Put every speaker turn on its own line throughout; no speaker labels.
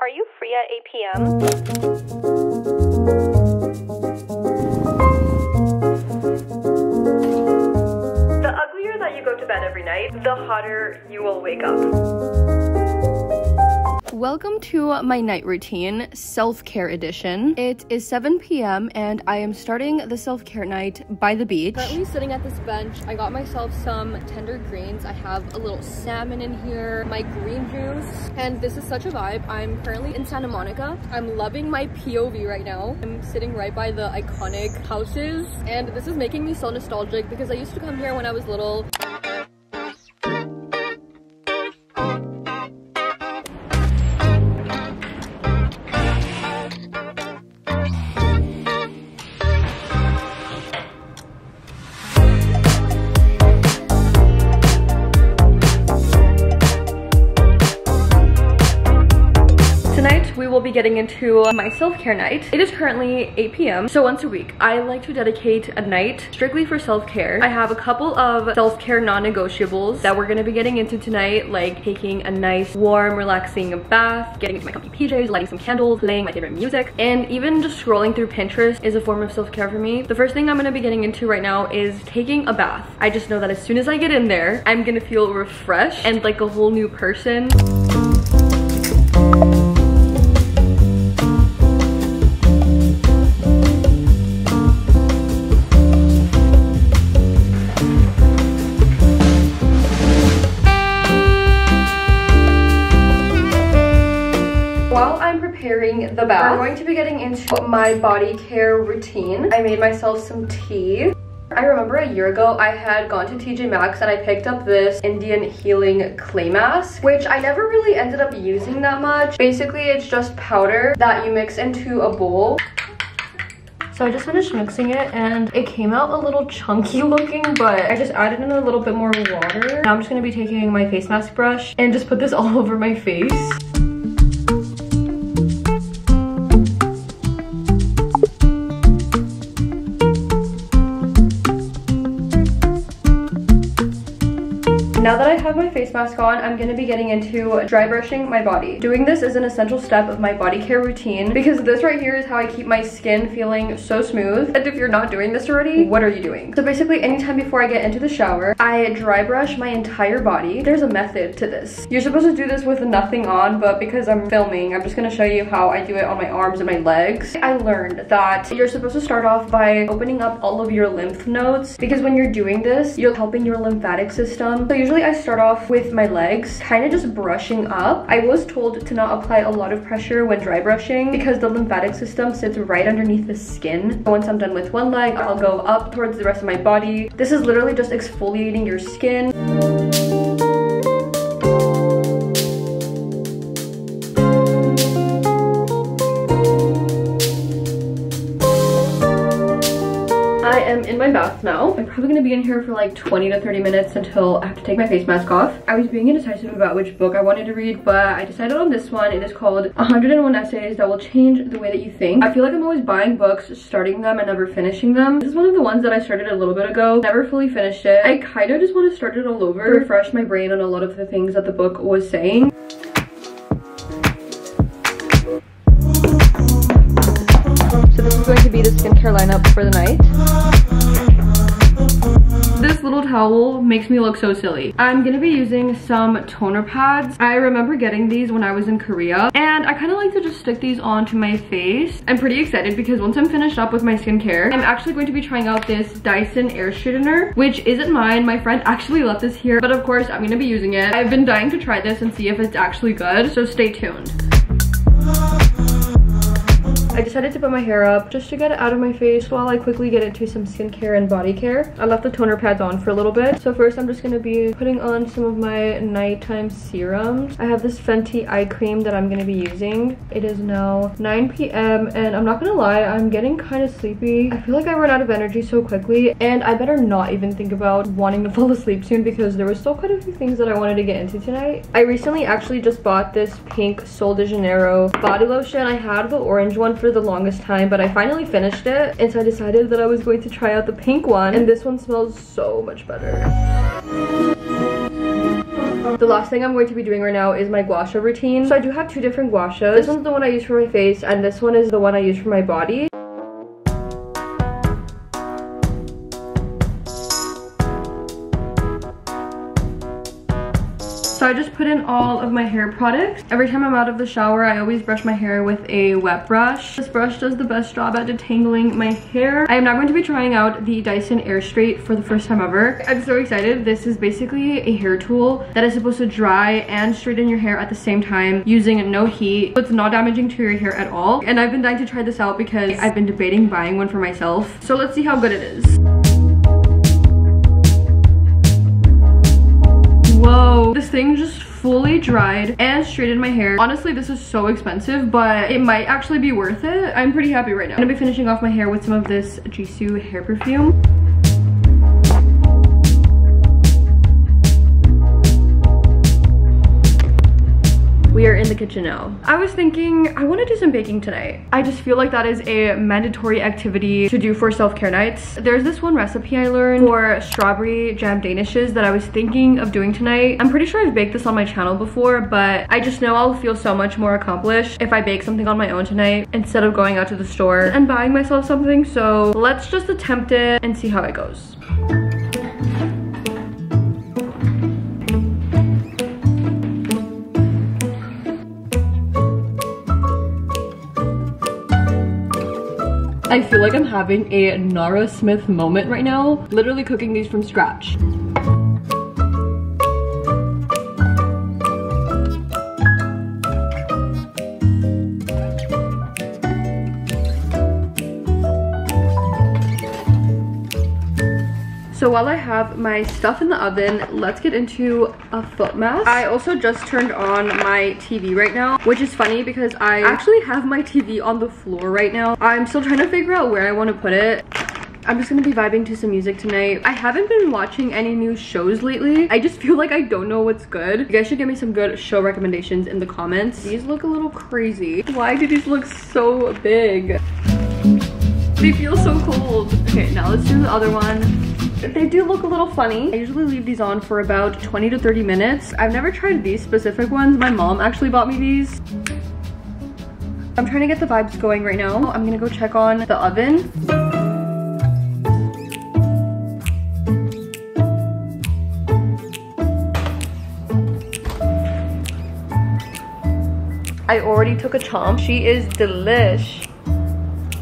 Are you free at 8 p.m.? The uglier that you go to bed every night, the hotter you will wake up. Welcome to my night routine, self-care edition. It is 7 p.m. and I am starting the self-care night by the beach. Currently sitting at this bench. I got myself some tender greens. I have a little salmon in here, my green juice, and this is such a vibe. I'm currently in Santa Monica. I'm loving my POV right now. I'm sitting right by the iconic houses, and this is making me so nostalgic because I used to come here when I was little. We will be getting into my self-care night. It is currently 8 p.m. So once a week, I like to dedicate a night strictly for self-care. I have a couple of self-care non-negotiables that we're gonna be getting into tonight, like taking a nice, warm, relaxing bath, getting into my comfy PJs, lighting some candles, playing my favorite music, and even just scrolling through Pinterest is a form of self-care for me. The first thing I'm gonna be getting into right now is taking a bath. I just know that as soon as I get in there, I'm gonna feel refreshed and like a whole new person. Preparing the bath, we're going to be getting into my body care routine. I made myself some tea. I remember a year ago I had gone to TJ Maxx and I picked up this Indian healing clay mask, which I never really ended up using that much. Basically, it's just powder that you mix into a bowl. So I just finished mixing it and it came out a little chunky looking, but I just added in a little bit more water. Now I'm just going to be taking my face mask brush and just put this all over my face. Now that I have my face mask on, I'm going to be getting into dry brushing my body. Doing this is an essential step of my body care routine because this right here is how I keep my skin feeling so smooth. And if you're not doing this already, what are you doing? So basically, anytime before I get into the shower, I dry brush my entire body. There's a method to this. You're supposed to do this with nothing on, but because I'm filming, I'm just going to show you how I do it on my arms and my legs. I learned that you're supposed to start off by opening up all of your lymph nodes because when you're doing this, you're helping your lymphatic system. So usually I start off with my legs, kind of just brushing up. I was told to not apply a lot of pressure when dry brushing because the lymphatic system sits right underneath the skin. Once I'm done with one leg, I'll go up towards the rest of my body. This is literally just exfoliating your skin. I am in my bath now. I'm probably gonna be in here for like 20 to 30 minutes until I have to take my face mask off. I was being indecisive about which book I wanted to read, but I decided on this one. It is called 101 Essays That Will Change the Way That You Think. I feel like I'm always buying books, starting them, and never finishing them. This is one of the ones that I started a little bit ago. Never fully finished it. I kind of just want to start it all over, refresh my brain on a lot of the things that the book was saying. So this is going to be the skincare lineup for the night. This little towel makes me look so silly. I'm gonna be using some toner pads. I remember getting these when I was in Korea, and I kind of like to just stick these onto my face. I'm pretty excited because once I'm finished up with my skincare, I'm actually going to be trying out this Dyson air straightener, which isn't mine. My friend actually left this here, but of course I'm gonna be using it. I've been dying to try this and see if it's actually good, so stay tuned. I decided to put my hair up just to get it out of my face while I quickly get into some skincare and body care. I left the toner pads on for a little bit. So first I'm just going to be putting on some of my nighttime serums. I have this Fenty eye cream that I'm going to be using. It is now 9 p.m. and I'm not going to lie, I'm getting kind of sleepy. I feel like I run out of energy so quickly and I better not even think about wanting to fall asleep soon because there was still quite a few things that I wanted to get into tonight. I recently actually just bought this pink Sol de Janeiro body lotion. I had the orange one for the longest time, but I finally finished it, and so I decided that I was going to try out the pink one, and this one smells so much better. The last thing I'm going to be doing right now is my gua sha routine. So I do have two different gua shas. This one's the one I use for my face, and this one is the one I use for my body. So I just put in all of my hair products. Every time I'm out of the shower, I always brush my hair with a wet brush. This brush does the best job at detangling my hair. I am now going to be trying out the Dyson Air Straight for the first time ever. I'm so excited. This is basically a hair tool that is supposed to dry and straighten your hair at the same time using no heat. So it's not damaging to your hair at all. And I've been dying to try this out because I've been debating buying one for myself. So let's see how good it is. Whoa, this thing just fully dried and straightened my hair. Honestly, this is so expensive, but it might actually be worth it. I'm pretty happy right now. I'm gonna be finishing off my hair with some of this Jisoo hair perfume. We are in the kitchen now. I was thinking I want to do some baking tonight. I just feel like that is a mandatory activity to do for self-care nights. There's this one recipe I learned for strawberry jam danishes that I was thinking of doing tonight. I'm pretty sure I've baked this on my channel before, but I just know I'll feel so much more accomplished if I bake something on my own tonight instead of going out to the store and buying myself something. So let's just attempt it and see how it goes. I feel like I'm having a Nara Smith moment right now, literally cooking these from scratch. So while I have my stuff in the oven, let's get into a foot mask. I also just turned on my TV right now, which is funny because I actually have my TV on the floor right now. I'm still trying to figure out where I want to put it. I'm just gonna be vibing to some music tonight. I haven't been watching any new shows lately. I just feel like I don't know what's good. You guys should give me some good show recommendations in the comments. These look a little crazy. Why do these look so big? They feel so cold. Okay, now let's do the other one. They do look a little funny. I usually leave these on for about 20 to 30 minutes. I've never tried these specific ones. My mom actually bought me these. I'm trying to get the vibes going right now. I'm gonna go check on the oven. I already took a chomp. She is delish.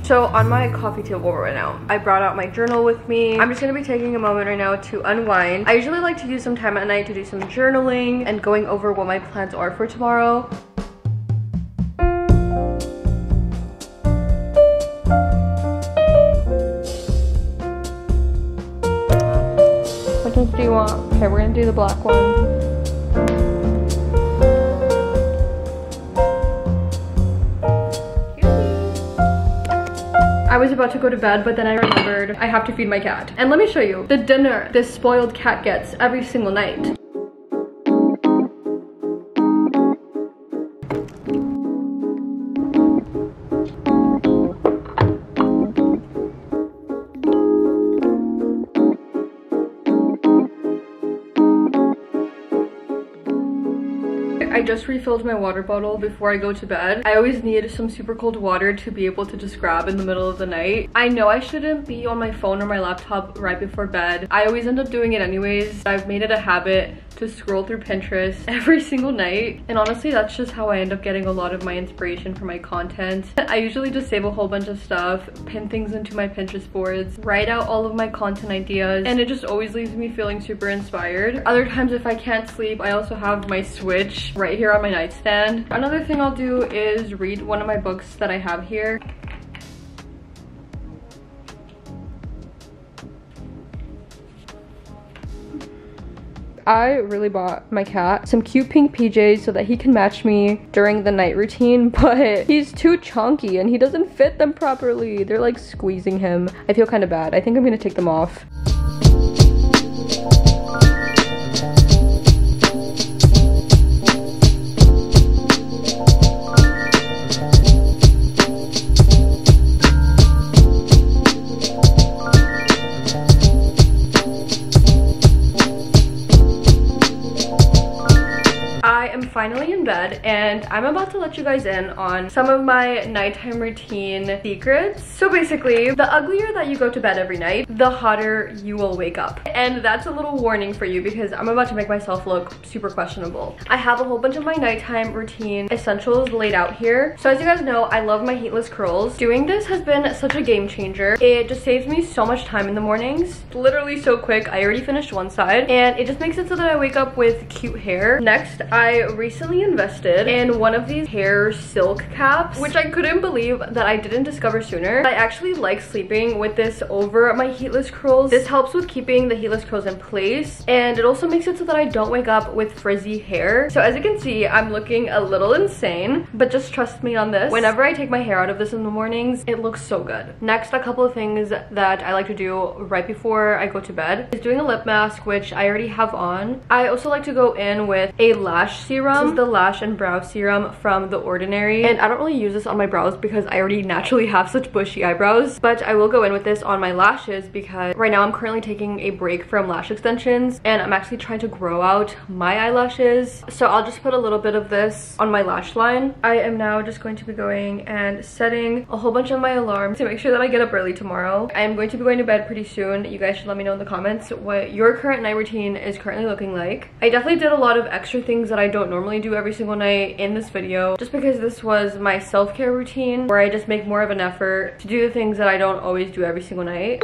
So on my coffee table right now, I brought out my journal with me. I'm just gonna be taking a moment right now to unwind. I usually like to use some time at night to do some journaling and going over what my plans are for tomorrow. Which ones do you want? Okay, we're gonna do the black one. I was about to go to bed, but then I remembered I have to feed my cat. And let me show you the dinner this spoiled cat gets every single night. I just refilled my water bottle before I go to bed. I always need some super cold water to be able to just grab in the middle of the night. I know I shouldn't be on my phone or my laptop right before bed. I always end up doing it anyways. I've made it a habit to scroll through Pinterest every single night. And honestly, that's just how I end up getting a lot of my inspiration for my content. I usually just save a whole bunch of stuff, pin things into my Pinterest boards, write out all of my content ideas, and it just always leaves me feeling super inspired. Other times if I can't sleep, I also have my Switch right here on my nightstand. Another thing I'll do is read one of my books that I have here. I really bought my cat some cute pink PJs so that he can match me during the night routine, but he's too chunky and he doesn't fit them properly. They're like squeezing him. I feel kind of bad. I think I'm gonna take them off. in bed and I'm about to let you guys in on some of my nighttime routine secrets. So basically, the uglier that you go to bed every night, the hotter you will wake up. And that's a little warning for you because I'm about to make myself look super questionable. I have a whole bunch of my nighttime routine essentials laid out here. So as you guys know, I love my heatless curls. Doing this has been such a game changer. It just saves me so much time in the mornings. Literally so quick. I already finished one side and it just makes it so that I wake up with cute hair. Next, I recently invested in one of these hair silk caps, which I couldn't believe that I didn't discover sooner. I actually like sleeping with this over my heatless curls. This helps with keeping the heatless curls in place and it also makes it so that I don't wake up with frizzy hair. So as you can see, I'm looking a little insane, but just trust me on this. Whenever I take my hair out of this in the mornings, it looks so good. Next, a couple of things that I like to do right before I go to bed is doing a lip mask, which I already have on. I also like to go in with a lash serum. This is the lash and brow serum from The Ordinary, and I don't really use this on my brows because I already naturally have such bushy eyebrows, but I will go in with this on my lashes because right now I'm currently taking a break from lash extensions and I'm actually trying to grow out my eyelashes. So I'll just put a little bit of this on my lash line. I am now just going to be going and setting a whole bunch of my alarms to make sure that I get up early tomorrow. I am going to be going to bed pretty soon. You guys should let me know in the comments what your current night routine is currently looking like. I definitely did a lot of extra things that I don't normally do every single night in this video, just because this was my self-care routine where I just make more of an effort to do the things that I don't always do every single night.